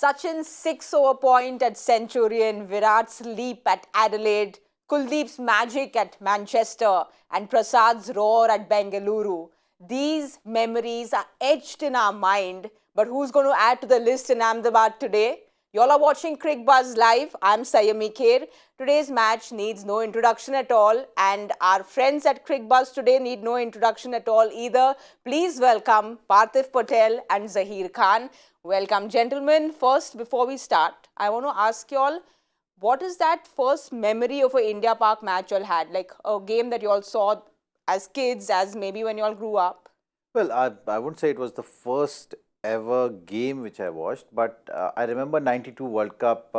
Sachin's 6-over point at Centurion, Virat's leap at Adelaide, Kuldeep's magic at Manchester, and Prasad's roar at Bengaluru. These memories are etched in our mind, but who's going to add to the list in Ahmedabad today? Y'all are watching Cricbuzz live. I'm Saiyami Kher. Today's match needs no introduction at all, and our friends at Cricbuzz today need no introduction at all either. Please welcome Parthiv Patel and Zaheer Khan. Welcome, gentlemen. First, before we start, I want to ask y'all, what is that first memory of a India Park match y'all had? Like a game that y'all saw as kids, as maybe when y'all grew up? Well, I wouldn't say it was the first ever game which I watched, but I remember 92 World Cup.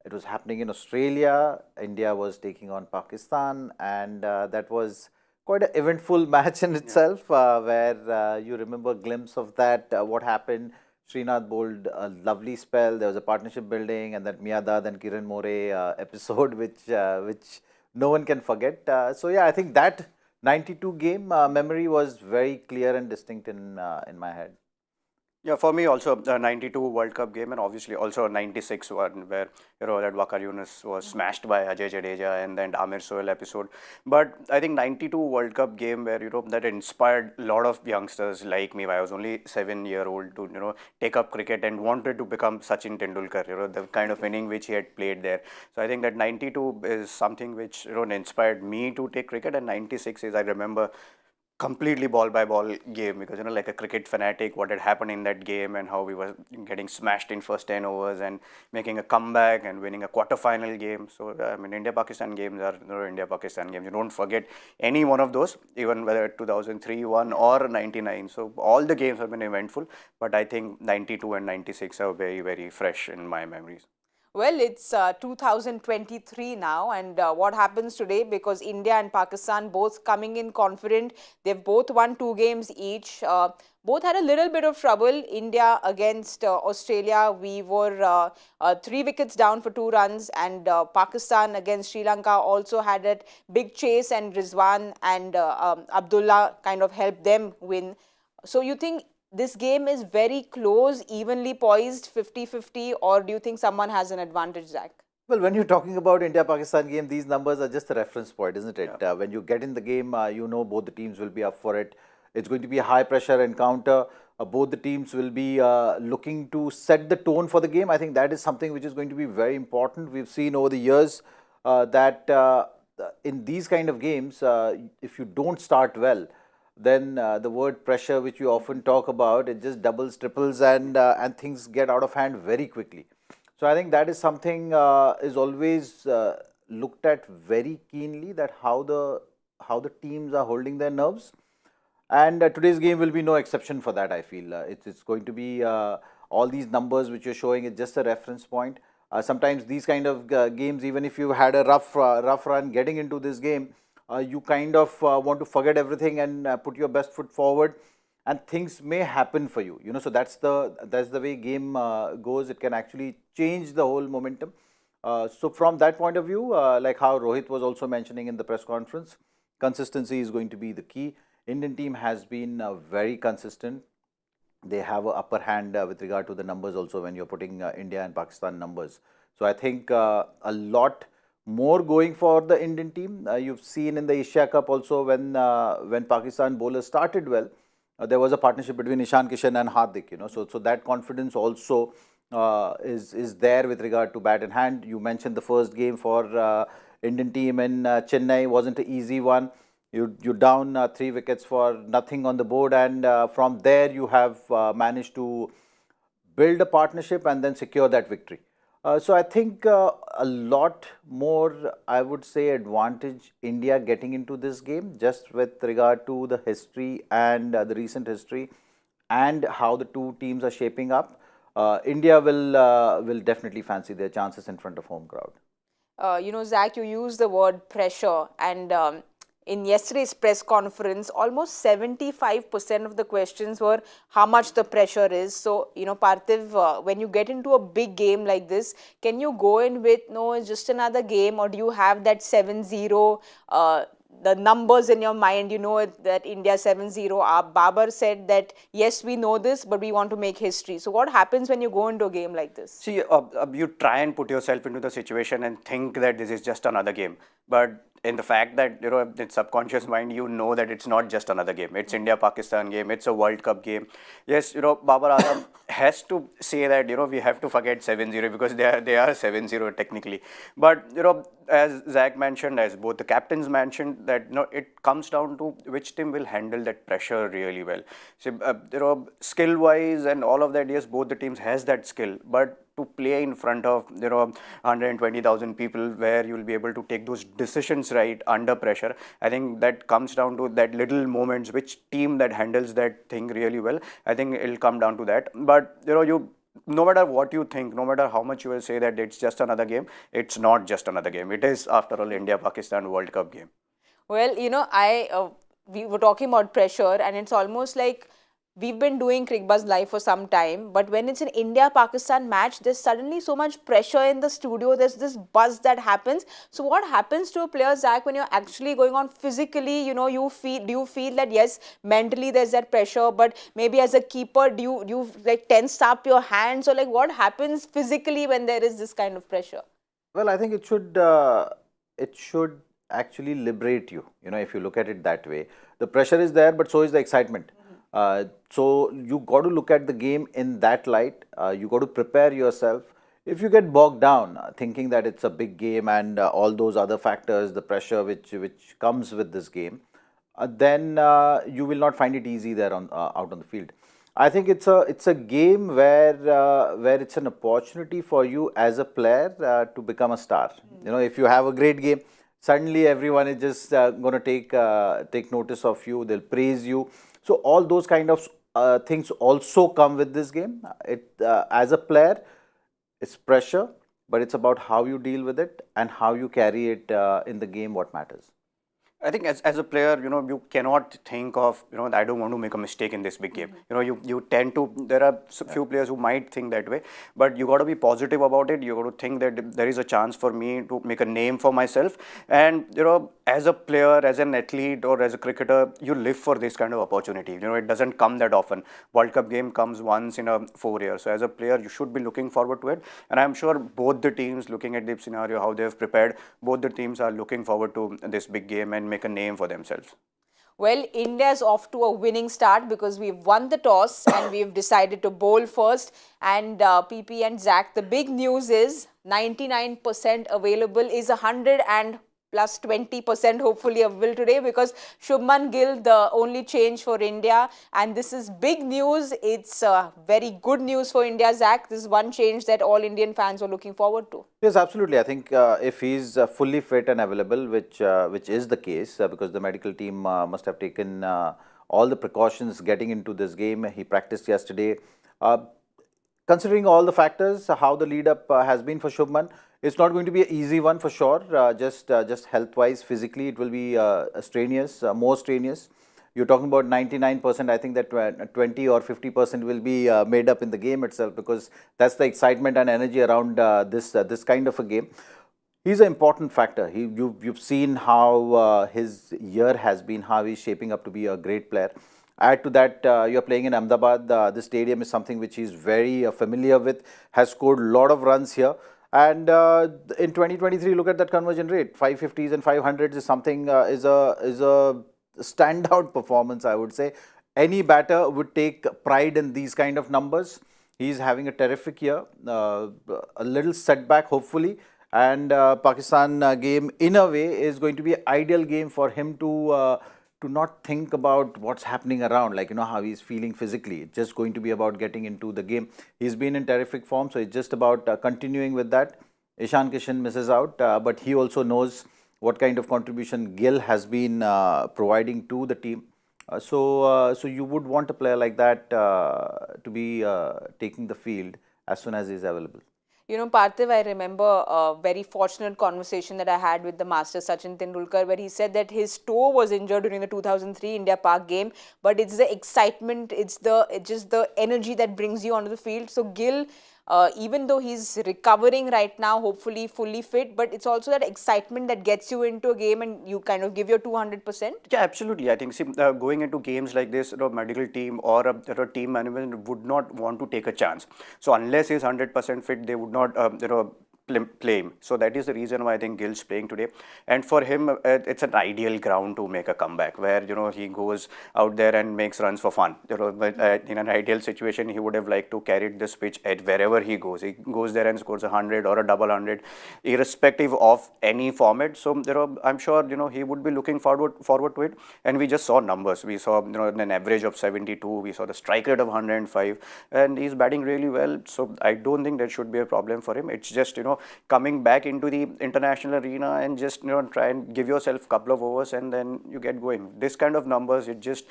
It was happening in Australia. India was taking on Pakistan, and that was quite an eventful match in itself, where you remember a glimpse of that, what happened. Srinath bowled a lovely spell. There was a partnership building, and that Miyadad and Kiran More episode, which no one can forget. So yeah, I think that 92 game memory was very clear and distinct in my head. Yeah, for me also the 92 World Cup game, and obviously also a 96 one where that Wakar Yunus was smashed by Ajay Jadeja, and then Amir Sohail episode. But I think 92 World Cup game where that inspired a lot of youngsters like me. I was only 7-year-old to take up cricket and wanted to become Sachin Tendulkar. The kind of inning which he had played there. So I think that 92 is something which inspired me to take cricket, and 96 is, I remember, completely ball by ball game, because like a cricket fanatic, what had happened in that game and how we were getting smashed in first 10 overs and making a comeback and winning a quarter-final game. So I mean, India-Pakistan games are India-Pakistan games. You don't forget any one of those, even whether 2003 1 or 99. So all the games have been eventful, but I think 92 and 96 are very, very fresh in my memories. Well, it's 2023 now, and what happens today, because India and Pakistan both coming in confident, they've both won 2 games each. Both had a little bit of trouble. India against Australia, we were 3 wickets down for 2 runs, and Pakistan against Sri Lanka also had a big chase, and Rizwan and Abdullah kind of helped them win. So you think this game is very close, evenly poised, 50-50, or do you think someone has an advantage, Zach? Well, when you're talking about India-Pakistan game, these numbers are just a reference point, isn't it? Yeah. When you get in the game, both the teams will be up for it. It's going to be a high-pressure encounter. Both the teams will be looking to set the tone for the game. I think that is something which is going to be very important. We've seen over the years that in these kind of games, if you don't start well, then the word pressure, which you often talk about, it just doubles, triples, and things get out of hand very quickly. So I think that is something is always looked at very keenly, that how the teams are holding their nerves, and today's game will be no exception for that. I feel it's going to be all these numbers which you're showing is just a reference point. Sometimes these kind of games, even if you had a rough run getting into this game, you kind of want to forget everything and put your best foot forward, and things may happen for you. So that's the way game goes. It can actually change the whole momentum. So from that point of view, like how Rohit was also mentioning in the press conference, consistency is going to be the key. Indian team has been very consistent. They have an upper hand with regard to the numbers also when you're putting India and Pakistan numbers. So I think a lot more going for the Indian team. You've seen in the Asia Cup also, when Pakistan bowlers started well, there was a partnership between Ishan Kishan and Hardik. So that confidence also is there with regard to bat in hand. You mentioned the first game for Indian team in Chennai wasn't an easy one. You down 3 wickets for nothing on the board, and from there you have managed to build a partnership and then secure that victory. So I think a lot more, I would say, advantage India getting into this game, just with regard to the history and the recent history and how the two teams are shaping up. India will definitely fancy their chances in front of home crowd. Zach, you used the word pressure, and in yesterday's press conference, almost 75% of the questions were how much the pressure is. So, Parthiv, when you get into a big game like this, can you go in with, no, it's just another game, or do you have that 7-0 the numbers in your mind, that India 7-0. Babar said that, yes, we know this, but we want to make history. So what happens when you go into a game like this? See, you try and put yourself into the situation and think that this is just another game. But in the fact that, in subconscious mind, you know that it's not just another game. It's India-Pakistan game. It's a World Cup game. Yes, Babar Azam has to say that, we have to forget 7-0 because they are 7-0 technically. But, as Zach mentioned, as both the captains mentioned, that, it comes down to which team will handle that pressure really well. So, skill-wise and all of that, yes, both the teams has that skill. But to play in front of 120,000 people where you will be able to take those decisions right under pressure, I think that comes down to that little moments, which team that handles that thing really well. I think it'll come down to that. But no matter what you think, no matter how much you will say that it's just another game, it's not just another game. It is, after all, India-Pakistan World Cup game. Well, we were talking about pressure, and it's almost like we've been doing Cricbuzz live for some time, but when it's an India-Pakistan match, there's suddenly so much pressure in the studio. There's this buzz that happens. So what happens to a player, Zach, when you're actually going on physically? Do you feel that, yes, mentally there's that pressure, but maybe as a keeper, do you like tense up your hands, or like what happens physically when there is this kind of pressure? Well, I think it should actually liberate you. If you look at it that way, the pressure is there, but so is the excitement. So you got to look at the game in that light. You got to prepare yourself. If you get bogged down thinking that it's a big game and all those other factors, the pressure which comes with this game, then you will not find it easy there out on the field. I think it's a game where it's an opportunity for you as a player to become a star. If you have a great game, suddenly everyone is just going to take notice of you. They'll praise you. So all those kind of things also come with this game. As a player, it's pressure, but it's about how you deal with it and how you carry it in the game, what matters. I think as a player, you cannot think of, I don't want to make a mistake in this big game. You tend to, there are few players who might think that way, but you got to be positive about it. You got to think that there is a chance for me to make a name for myself. And, as a player, as an athlete or as a cricketer, you live for this kind of opportunity. It doesn't come that often. World Cup game comes once in 4 years. So as a player, you should be looking forward to it. And I'm sure both the teams, looking at the scenario, how they've prepared, both the teams are looking forward to this big game and make a name for themselves. Well, India's off to a winning start because we've won the toss and we've decided to bowl first. And PP and Zach, the big news is 99% available is 100 and plus 20% hopefully available today, because Shubman Gill, the only change for India, and this is big news. It's very good news for India, Zach. This is one change that all Indian fans were looking forward to. Yes, absolutely. I think if he's fully fit and available, which is the case, because the medical team must have taken all the precautions getting into this game. He practiced yesterday. Considering all the factors, how the lead up has been for Shubman, it's not going to be an easy one for sure. Just health-wise, physically, it will be strenuous, more strenuous. You're talking about 99%. I think that 20 or 50% will be made up in the game itself, because that's the excitement and energy around this kind of a game. He's an important factor. You've seen how his year has been, how he's shaping up to be a great player. Add to that, you're playing in Ahmedabad. This stadium is something which he's very familiar with, has scored a lot of runs here. And in 2023, look at that conversion rate. 550s and 500s is something, is a standout performance, I would say. Any batter would take pride in these kind of numbers. He's having a terrific year, a little setback hopefully. And Pakistan game, in a way, is going to be an ideal game for him to not think about what's happening around, like, how he's feeling physically. It's just going to be about getting into the game. He's been in terrific form, so it's just about continuing with that. Ishan Kishan misses out, but he also knows what kind of contribution Gill has been providing to the team. So you would want a player like that to be taking the field as soon as he's available. Parthiv, I remember a very fortunate conversation that I had with the master Sachin Tendulkar, where he said that his toe was injured during the 2003 India Pak game, but it's the excitement, it's just the energy that brings you onto the field. So Gill, even though he's recovering right now, hopefully fully fit, but it's also that excitement that gets you into a game and you kind of give your 200%. Yeah, absolutely. I think see, going into games like this, medical team or a team management would not want to take a chance. So unless he's 100% fit, they would not play him. So that is the reason why I think Gill's playing today. And for him, it's an ideal ground to make a comeback, where he goes out there and makes runs for fun. But in an ideal situation, he would have liked to carry this pitch at wherever he goes. He goes there and scores 100 or a double 100, irrespective of any format. So I'm sure he would be looking forward to it. And we just saw numbers. We saw an average of 72. We saw the strike rate of 105, and he's batting really well. So I don't think that should be a problem for him. It's just coming back into the international arena and just try and give yourself a couple of overs and then you get going. This kind of numbers, it just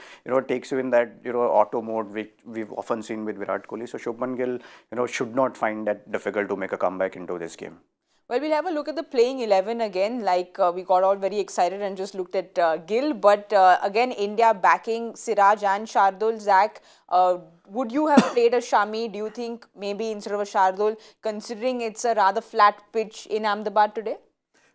takes you in that auto mode which we've often seen with Virat Kohli. So Shubman Gill should not find that difficult to make a comeback into this game. Well, we'll have a look at the playing 11 again. Like we got all very excited and just looked at Gill. But again, India backing Siraj and Shardul. Zach, would you have played a Shami, do you think, maybe instead of a Shardul, considering it's a rather flat pitch in Ahmedabad today?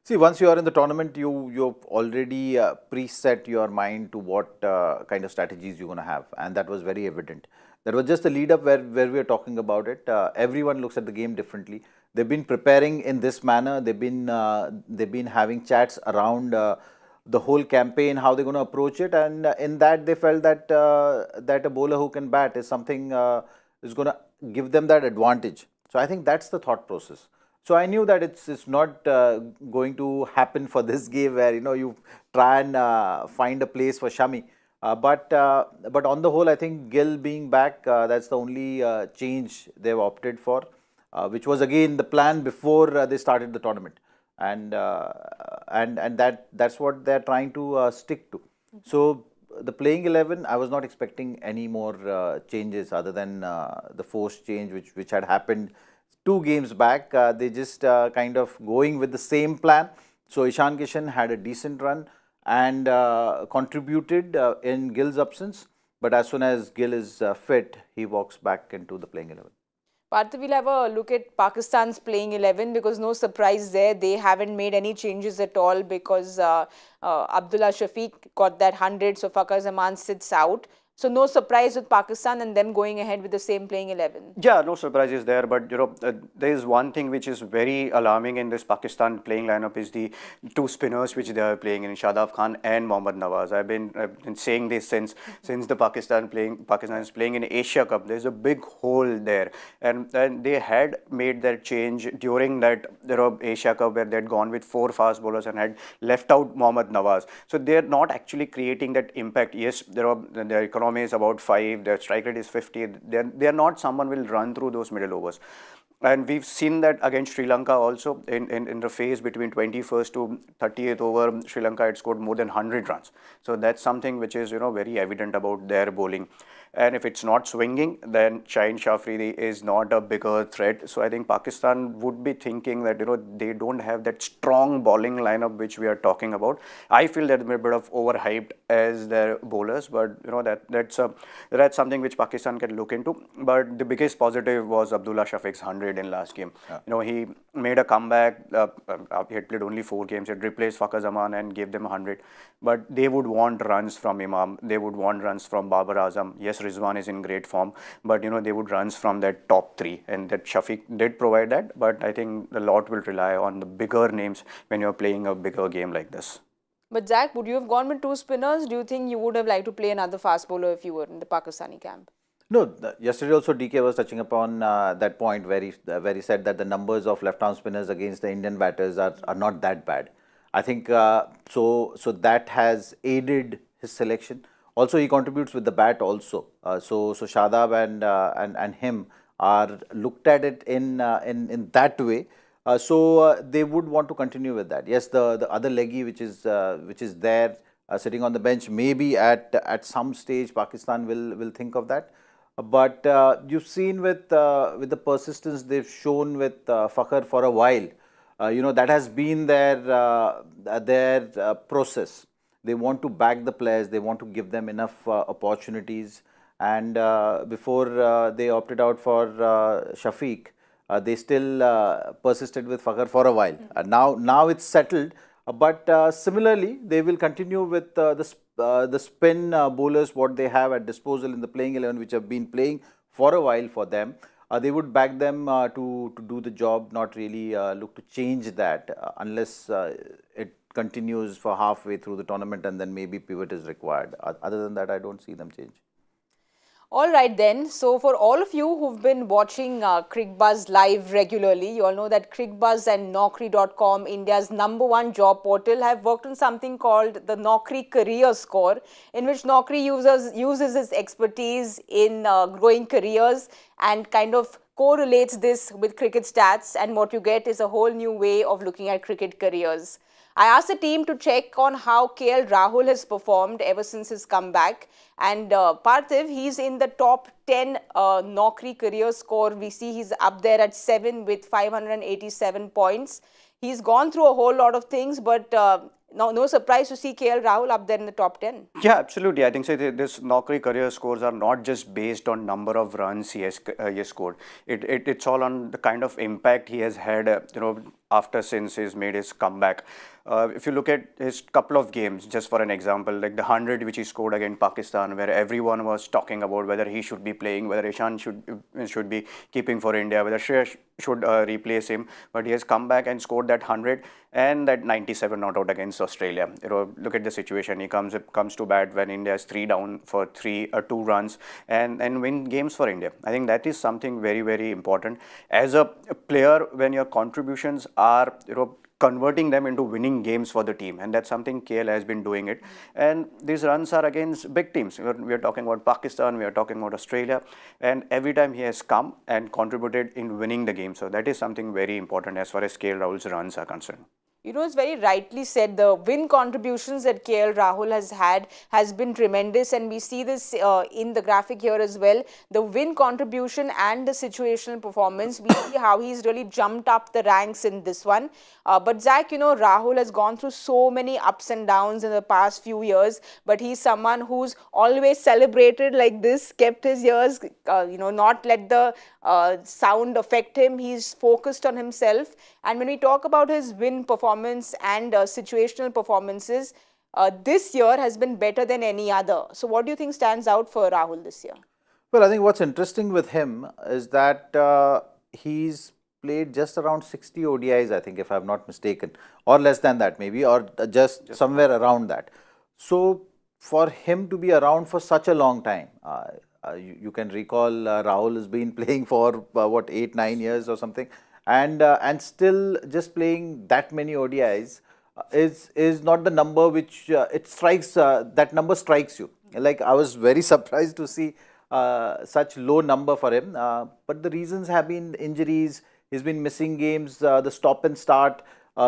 See, once you are in the tournament, you've already preset your mind to what kind of strategies you're going to have, and that was very evident. That was just the lead up where we are talking about it. Everyone looks at the game differently. They've been preparing in this manner. They've been having chats around the whole campaign, how they're going to approach it, and in that they felt that that a bowler who can bat is something is going to give them that advantage. So I think that's the thought process. So I knew that it's not going to happen for this game where you try and find a place for Shami. But on the whole, I think Gill being back, that's the only change they've opted for, which was again the plan before they started the tournament, and that's what they're trying to stick to. So the playing 11, I was not expecting any more changes other than the forced change which had happened 2 games back. They just kind of going with the same plan. So Ishan Kishan had a decent run and contributed in Gill's absence. But as soon as Gill is fit, he walks back into the playing 11. Parthiv, we'll have a look at Pakistan's playing 11 because no surprise there. They haven't made any changes at all because Abdullah Shafiq got that 100, so Fakhar Zaman sits out. So no surprise with Pakistan and them going ahead with the same playing 11. Yeah, no surprises there. But there is one thing which is very alarming in this Pakistan playing lineup is the 2 spinners which they are playing in Shadab Khan and Mohammad Nawaz. I've been saying this since the Pakistan is playing in Asia Cup. There's a big hole there, and they had made that change during that Asia Cup where they had gone with 4 fast bowlers and had left out Mohammad Nawaz. So they're not actually creating that impact. Yes, their economy is about 5, their strike rate is 50. They're not someone will run through those middle overs. And we've seen that against Sri Lanka also in the phase between 21st to 38th over, Sri Lanka had scored more than 100 runs. So that's something which is very evident about their bowling. And if it's not swinging, then Shaheen Shah Afridi is not a bigger threat. So I think Pakistan would be thinking that they don't have that strong bowling lineup which we are talking about. I feel they're a bit of overhyped as their bowlers, but that's something which Pakistan can look into. But the biggest positive was Abdullah Shafiq's 100 in last game. Yeah. He made a comeback. He had played only 4 games. He had replaced Fakhar Zaman and gave them 100. But they would want runs from Imam. They would want runs from Babar Azam. Yes, Rizwan is in great form, but they would runs from that top 3, and that Shafiq did provide that. But I think a lot will rely on the bigger names when you're playing a bigger game like this. But Zach, would you have gone with 2 spinners? Do you think you would have liked to play another fast bowler if you were in the Pakistani camp? No, yesterday also DK was touching upon that point where he said that the numbers of left-arm spinners against the Indian batters are not that bad. I think so that has aided his selection. Also, he contributes with the bat also. So Shadab and him are looked at it in that way. So they would want to continue with that. Yes, the other leggy which is there sitting on the bench, maybe at some stage Pakistan will think of that. But you've seen with the persistence they've shown with Fakhar for a while. That has been their process. They want to back the players. They want to give them enough opportunities. And before they opted out for Shafiq, they still persisted with Fakhar for a while. Now it's settled. But similarly, they will continue with the spin bowlers what they have at disposal in the playing 11, which have been playing for a while for them. They would back them to do the job, not really look to change that unless it continues for halfway through the tournament and then maybe pivot is required. Other than that, I don't see them change. All right then. So for all of you who've been watching Cricbuzz live regularly, you all know that Cricbuzz and Naukri.com, India's #1 job portal, have worked on something called the Naukri Career Score, in which Naukri uses its expertise in growing careers and kind of correlates this with cricket stats, and what you get is a whole new way of looking at cricket careers. I asked the team to check on how KL Rahul has performed ever since his comeback. And Parthiv, he's in the top 10 Naukri career score. We see he's up there at 7 with 587 points. He's gone through a whole lot of things, but no surprise to see KL Rahul up there in the top 10. Yeah, absolutely. I think so. This Naukri career scores are not just based on number of runs he has scored. It's all on the kind of impact he has had, since he's made his comeback. If you look at his couple of games, just for an example, like the 100 which he scored against Pakistan, where everyone was talking about whether he should be playing, whether Ishan should be keeping for India, whether Shreyas should replace him, but he has come back and scored that 100 and that 97 not out against Australia. Look at the situation. He comes to bat when India is 3 down for 2 runs and win games for India. I think that is something very, very important. As a player, when your contributions are, converting them into winning games for the team, and that's something KL has been doing it. And these runs are against big teams. We are talking about Pakistan, we are talking about Australia, and every time he has come and contributed in winning the game. So that is something very important as far as KL Rahul's runs are concerned. It's very rightly said, the win contributions that KL Rahul has had has been tremendous, and we see this in the graphic here as well. The win contribution and the situational performance, we see how he's really jumped up the ranks in this one. But Zach, Rahul has gone through so many ups and downs in the past few years, but he's someone who's always celebrated like this, kept his ears, not let the sound affect him. He's focused on himself. And when we talk about his win performance and situational performances, this year has been better than any other. So what do you think stands out for Rahul this year? Well, I think what's interesting with him is that he's played just around 60 ODIs, I think, if I'm not mistaken, or less than that maybe, or just somewhere around that. So for him to be around for such a long time, you can recall Rahul has been playing for 8-9 years or something, and still just playing that many ODIs is not the number which it strikes. That number strikes you. Like, I was very surprised to see such low number for him. But the reasons have been injuries. He's been missing games, the stop and start,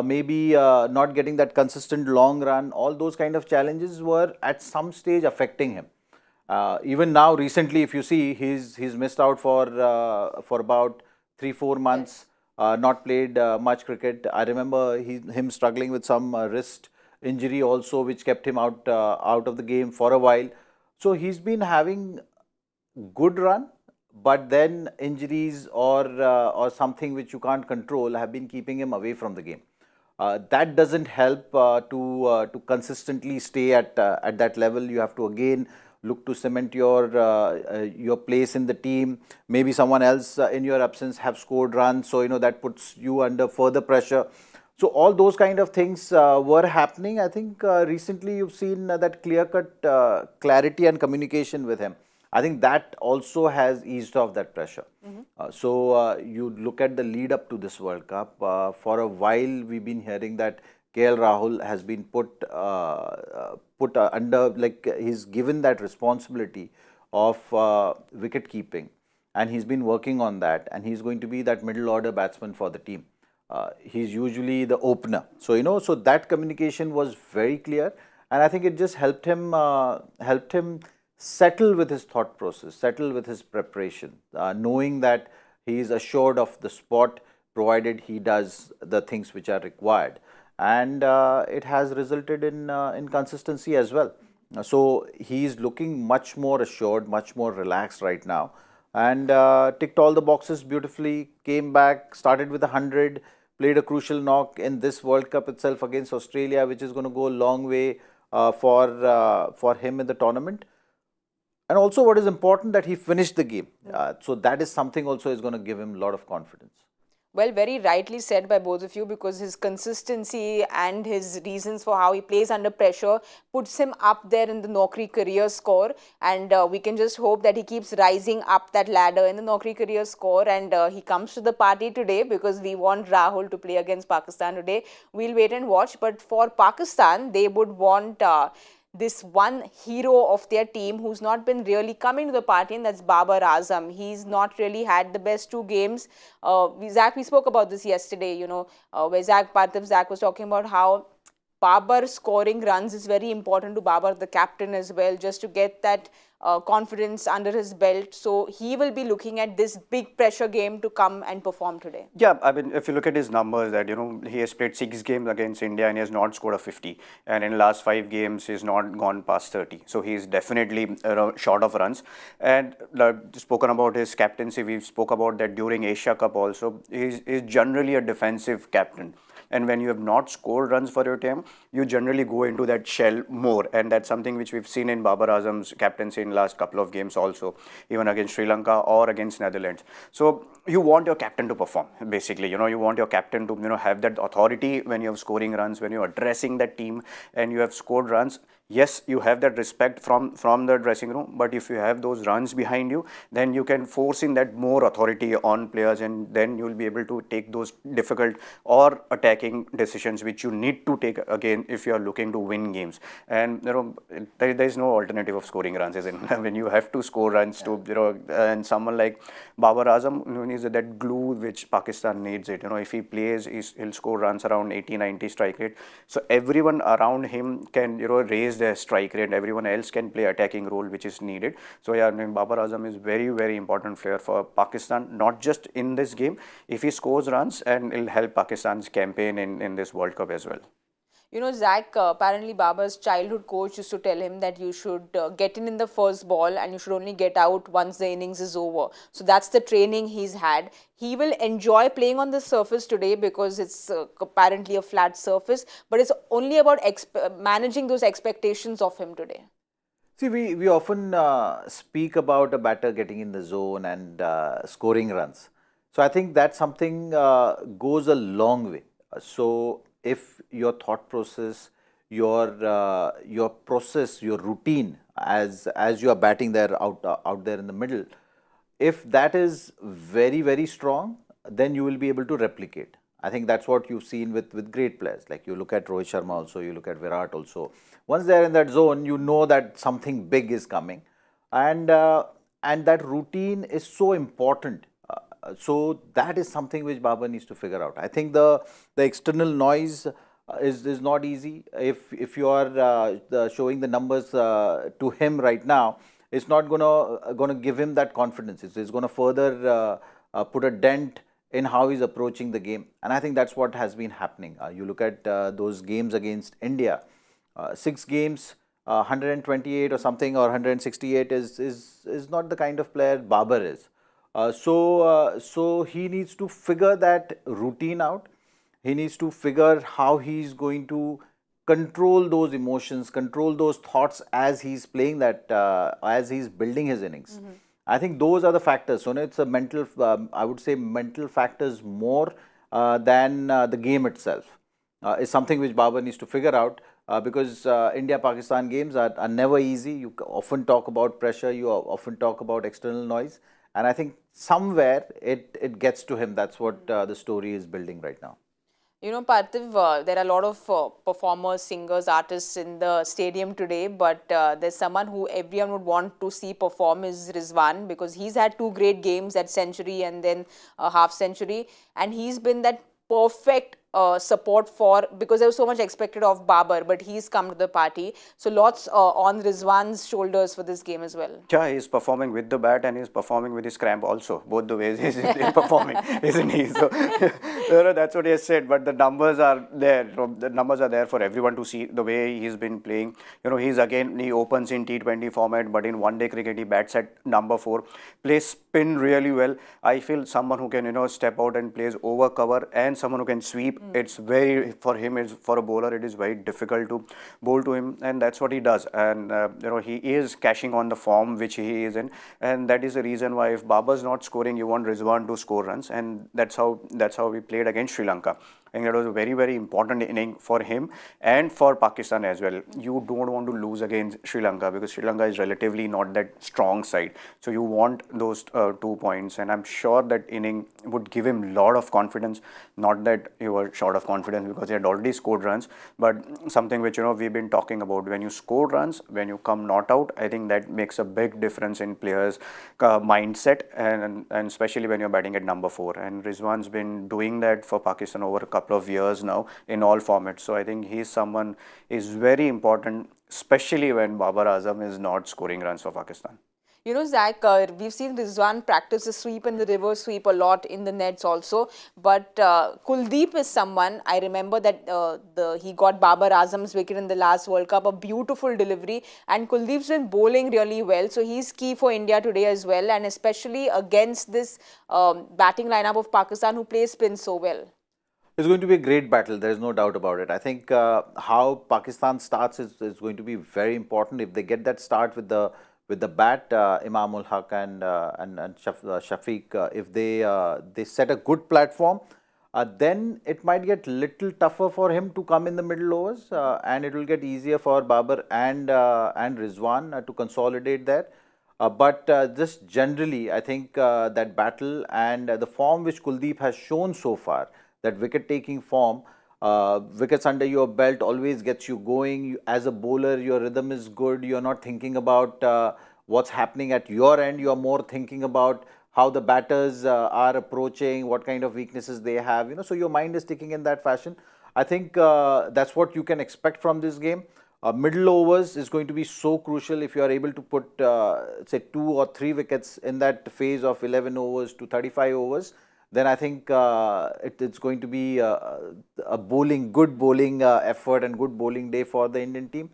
maybe not getting that consistent long run. All those kind of challenges were at some stage affecting him. Even now, recently, if you see, he's missed out for about 3-4 months. Not played much cricket. I remember him struggling with some wrist injury also, which kept him out of the game for a while. So he's been having good run, but then injuries or something which you can't control have been keeping him away from the game. That doesn't help to consistently stay at that level. You have to again look to cement your place in the team. Maybe someone else in your absence have scored runs, so that puts you under further pressure. So all those kind of things were happening. I think recently you've seen that clear-cut clarity and communication with him. I think that also has eased off that pressure. So you look at the lead up to this World Cup. For a while, we've been hearing that KL Rahul has been put under, like, he's given that responsibility of wicket keeping, and he's been working on that, and he's going to be that middle order batsman for the team. He's usually the opener, so so that communication was very clear, and I think it just helped him settle with his thought process, settle with his preparation, knowing that he is assured of the spot provided he does the things which are required. And it has resulted in consistency as well. So he is looking much more assured, much more relaxed right now. and ticked all the boxes beautifully, came back, started with 100, played a crucial knock in this World Cup itself against Australia, which is going to go a long way for him in the tournament. And also what is important that he finished the game. So that is something also is going to give him a lot of confidence. Well, very rightly said by both of you, because his consistency and his reasons for how he plays under pressure puts him up there in the Naukri career score, and we can just hope that he keeps rising up that ladder in the Naukri career score, and he comes to the party today, because we want Rahul to play against Pakistan today. We'll wait and watch, but for Pakistan, they would want this one hero of their team who's not been really coming to the party, and that's Babar Azam. He's not really had the best two games. Zach, we spoke about this yesterday, where Zach was talking about how Babar scoring runs is very important to Babar, the captain, as well, just to get that confidence under his belt. So he will be looking at this big pressure game to come and perform today. Yeah, I mean, if you look at his numbers, that he has played 6 games against India and he has not scored a 50, and in the last 5 games he's not gone past 30. So he's definitely short of runs. And spoken about his captaincy, we spoke about that during Asia Cup also. He's generally a defensive captain. And when you have not scored runs for your team, you generally go into that shell more. And that's something which we've seen in Babar Azam's captaincy in the last couple of games also, even against Sri Lanka or against Netherlands. So you want your captain to perform, basically. You want your captain to, have that authority when you're scoring runs, when you're addressing that team and you have scored runs. Yes, you have that respect from the dressing room, but if you have those runs behind you, then you can force in that more authority on players, and then you'll be able to take those difficult or attacking decisions which you need to take again if you are looking to win games. And there is no alternative of scoring runs, isn't it? When you have to score runs to and someone like Babar Azam is that glue which Pakistan needs it. If he plays, he'll score runs around 80-90 strike rate. So everyone around him can raise their strike rate. Everyone else can play attacking role which is needed. So yeah, Babar Azam is very, very important player for Pakistan, not just in this game. If he scores runs, and it'll help Pakistan's campaign in this World Cup as well. Zach, apparently Babar's childhood coach used to tell him that you should get in the first ball and you should only get out once the innings is over. So that's the training he's had. He will enjoy playing on the surface today because it's apparently a flat surface, but it's only about managing those expectations of him today. See, we often speak about a batter getting in the zone and scoring runs. So I think that something goes a long way. So if your thought process, your process, your routine as you are batting there out there in the middle, if that is very, very strong, then you will be able to replicate. I think that's what you've seen with great players. Like you look at Rohit Sharma also, you look at Virat also. Once they're in that zone, you know that something big is coming, and that routine is so important. So that is something which Babar needs to figure out. I think the external noise is not easy. If you are showing the numbers to him right now, it's not gonna give him that confidence. It's gonna further put a dent in how he's approaching the game, and I think that's what has been happening. You look at those games against India, 6 games, 128 or something, or 168 is not the kind of player Babar is. So he needs to figure that routine out. He needs to figure how he's going to control those emotions, control those thoughts as he's playing that, as he's building his innings. I think those are the factors. So it's a mental, I would say mental factors more than the game itself. Is something which Babar needs to figure out, because India-Pakistan games are never easy. You often talk about pressure, you often talk about external noise. And I think somewhere it gets to him. That's what the story is building right now. Parthiv, there are a lot of performers, singers, artists in the stadium today, but there's someone who everyone would want to see perform is Rizwan, because he's had 2 great games at century and then a half century, and he's been that perfect support for, because there was so much expected of Babar, but he's come to the party. So lots on Rizwan's shoulders for this game as well. Yeah, he's performing with the bat and he's performing with his cramp also. Both the ways he's performing, isn't he? So that's what he has said. But the numbers are there. The numbers are there for everyone to see the way he's been playing. He opens in T20 format, but in one-day cricket he bats at number 4, plays spin really well. I feel someone who can step out and plays over cover and someone who can sweep. It's very for him. For a bowler, it is very difficult to bowl to him, and that's what he does. And he is cashing on the form which he is in, and that is the reason why if Babar's not scoring, you want Rizwan to score runs, and that's how we played against Sri Lanka. I think that was a very, very important inning for him and for Pakistan as well. You don't want to lose against Sri Lanka because Sri Lanka is relatively not that strong side. So you want those 2 points, and I'm sure that inning would give him a lot of confidence. Not that he was short of confidence because he had already scored runs, but something which we've been talking about. When you score runs, when you come not out, I think that makes a big difference in players' mindset, and especially when you're batting at number 4. And Rizwan's been doing that for Pakistan over a couple of years now in all formats. So I think he's someone is very important, especially when Babar Azam is not scoring runs for Pakistan. Zach, we've seen Rizwan practice the sweep and the reverse sweep a lot in the nets also. But Kuldeep is someone, I remember that he got Babar Azam's wicket in the last World Cup, a beautiful delivery. And Kuldeep's been bowling really well. So he's key for India today as well. And especially against this batting lineup of Pakistan who plays spin so well. It's going to be a great battle. There is no doubt about it. I think how Pakistan starts is going to be very important. If they get that start with the bat, Imam ul Haq and Shafiq, if they set a good platform, then it might get little tougher for him to come in the middle overs, and it will get easier for Babar and Rizwan to consolidate there. But just generally, I think that battle and the form which Kuldeep has shown so far, that wicket-taking form, wickets under your belt always gets you going. As a bowler, your rhythm is good. You're not thinking about what's happening at your end. You're more thinking about how the batters are approaching, what kind of weaknesses they have. So your mind is ticking in that fashion. I think that's what you can expect from this game. Middle overs is going to be so crucial. If you are able to put, say, 2 or 3 wickets in that phase of 11 overs to 35 overs, then I think it's going to be a good bowling effort and good bowling day for the Indian team.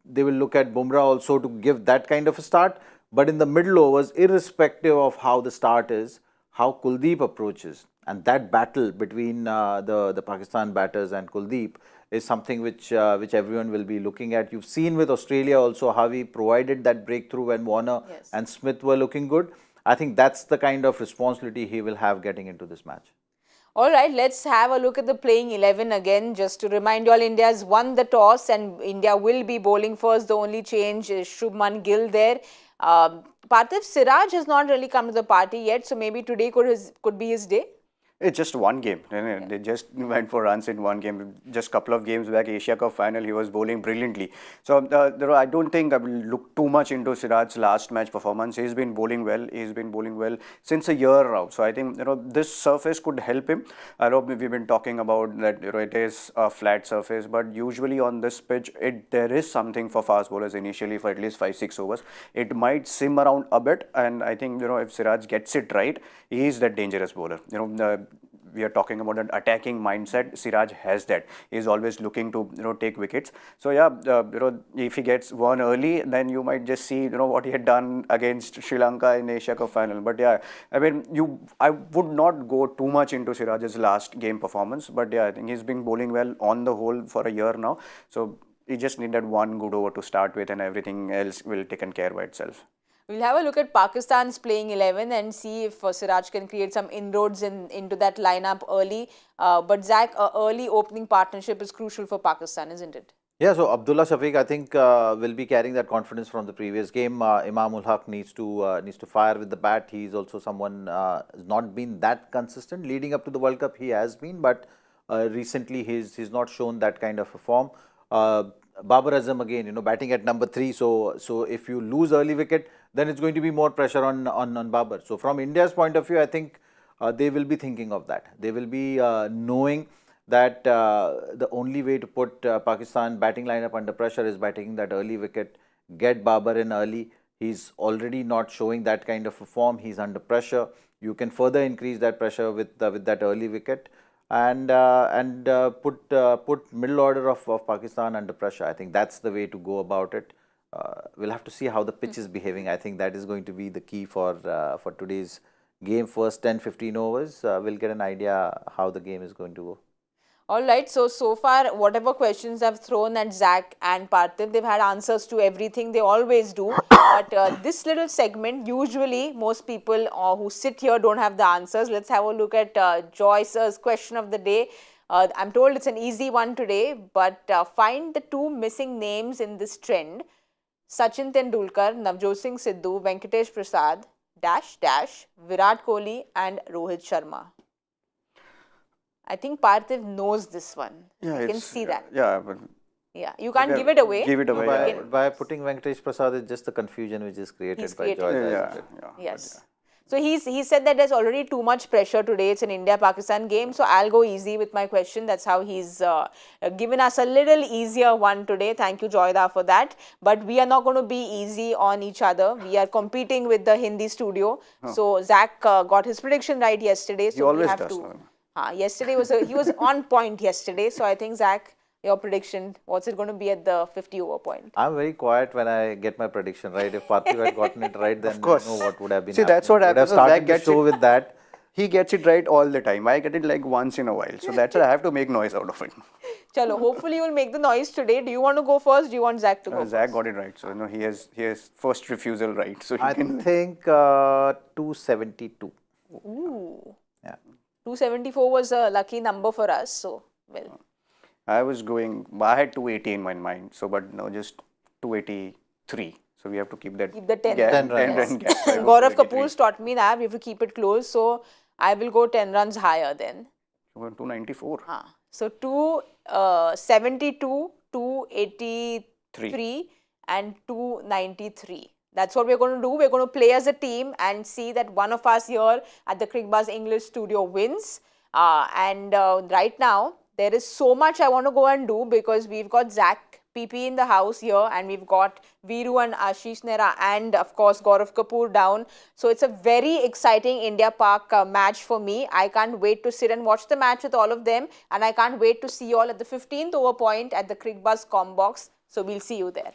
They will look at Bumrah also to give that kind of a start. But in the middle overs, irrespective of how the start is, how Kuldeep approaches, and that battle between the Pakistan batters and Kuldeep is something which everyone will be looking at. You've seen with Australia also how he provided that breakthrough when Warner and Smith were looking good. I think that's the kind of responsibility he will have getting into this match. All right, let's have a look at the playing 11 again. Just to remind you all, India has won the toss and India will be bowling first. The only change is Shubman Gill there. Parthiv, Siraj has not really come to the party yet, so maybe today could be his day. It's just one game. They just went for runs in one game. Just a couple of games back, Asia Cup final, he was bowling brilliantly. So I don't think I will look too much into Siraj's last match performance. He's been bowling well. He's been bowling well since a year now. So I think this surface could help him. I know we've been talking about that. It is a flat surface, but usually on this pitch, there is something for fast bowlers initially for at least 5-6 overs. It might sim around a bit, and I think if Siraj gets it right, he is that dangerous bowler. We are talking about an attacking mindset. Siraj has that. He's always looking to take wickets. So yeah, if he gets one early, then you might just see what he had done against Sri Lanka in Asia Cup final. But yeah, I mean I would not go too much into Siraj's last game performance. But yeah, I think he's been bowling well on the whole for a year now. So he just needed one good over to start with, and everything else will take care by itself. We'll have a look at Pakistan's playing 11 and see if Siraj can create some inroads into that lineup early. But Zach, early opening partnership is crucial for Pakistan, isn't it? Yeah, so Abdullah Shafiq, I think, will be carrying that confidence from the previous game. Imam ul Haq needs to fire with the bat. He's also someone has not been that consistent. Leading up to the World Cup, he has been, but recently he's not shown that kind of a form. Babar Azam again, batting at number 3. So if you lose early wicket, then it's going to be more pressure on Babar. So from India's point of view, I think they will be thinking of that. They will be knowing that the only way to put Pakistan batting lineup under pressure is by taking that early wicket, get Babar in early. He's already not showing that kind of a form. He's under pressure. You can further increase that pressure with that early wicket and put middle order of Pakistan under pressure. I think that's the way to go about it. We'll have to see how the pitch is behaving. I think that is going to be the key for today's game. First 10-15 overs, we'll get an idea how the game is going to go. All right, so far, whatever questions I've thrown at Zach and Parthiv, they've had answers to everything. They always do. But this little segment, usually most people who sit here don't have the answers. Let's have a look at Joyce's question of the day. I'm told it's an easy one today, but find the two missing names in this trend. Sachin Tendulkar, Navjot Singh Sidhu, Venkatesh Prasad, Virat Kohli and Rohit Sharma. I think Parthiv knows this one. Yeah, you can see that. Yeah, but yeah, you can't give it away. Give it away. By putting Venkatesh Prasad, it's just the confusion which is created by Joy. Yes. So he said that there's already too much pressure today. It's an India-Pakistan game. So I'll go easy with my question. That's how he's given us a little easier one today. Thank you, Joyda, for that. But we are not going to be easy on each other. We are competing with the Hindi studio. So Zach got his prediction right yesterday. So he always we have does. Yesterday he was on point yesterday. So I think, Zach, your prediction, what's it going to be at the 50 over point? I'm very quiet when I get my prediction right. If Parthiv had gotten it right, then of course. you know what would have been. See, that's what happens. Would have started the show with that. He gets it right all the time. I get it like once in a while. So that's why I have to make noise out of it. Chalo, hopefully you will make the noise today. Do you want to go first? Do you want Zach to go Zach first? got it right. So he has first refusal right. So I think 272. Ooh. Yeah. 274 was a lucky number for us. So, well. I had 280 in my mind. So, but no, just 283. So we have to keep that. Keep the 10 run gap. Gaurav Kapoor's taught me that we have to keep it close. So I will go 10 runs higher then. 294. So 272, 283 and 293. That's what we're going to do. We're going to play as a team and see that one of us here at the Cricbuzz English studio wins. Right now, there is so much I want to go and do because we've got Zach PP in the house here and we've got Viru and Ashish Nehra and of course Gaurav Kapoor down. So it's a very exciting India-Pak match for me. I can't wait to sit and watch the match with all of them and I can't wait to see you all at the 15th over point at the Cricbuzz Combox. So we'll see you there.